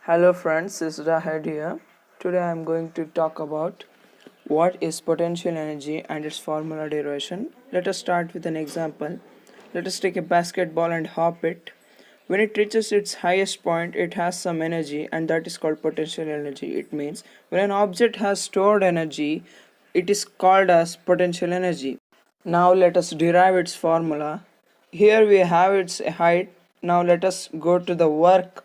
Hello friends, this is Rahad here. Today I am going to talk about what is potential energy and its formula derivation. Let us start with an example. Let us take a basketball and hop it. When it reaches its highest point, it has some energy and that is called potential energy. It means when an object has stored energy, it is called as potential energy. Now let us derive its formula. Here we have its height. Now let us go to the work.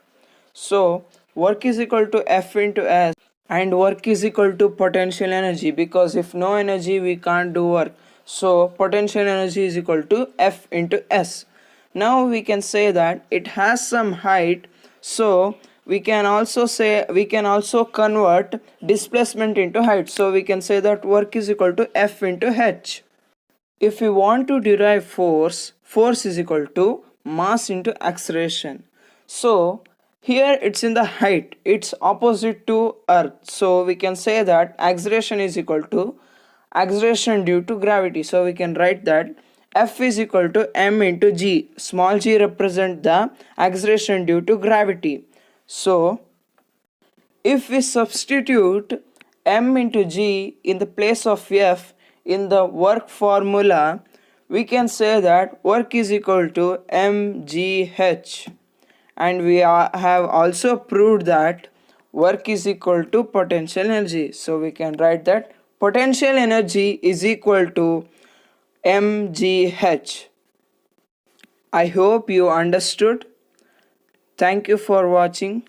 So work is equal to F into S, and work is equal to potential energy, because if no energy we can't do work. So potential energy is equal to F into S. Now we can say that it has some height, so we can also convert displacement into height. So we can say that work is equal to F into H. If we want to derive force, force is equal to mass into acceleration. So here it's in the height, it's opposite to earth. So we can say that acceleration is equal to acceleration due to gravity. So we can write that F is equal to m into g. Small g represent the acceleration due to gravity. So if we substitute m into g in the place of f in the work formula, we can say that work is equal to mgh. And we have also proved that work is equal to potential energy. So we can write that potential energy is equal to mgh. I hope you understood. Thank you for watching.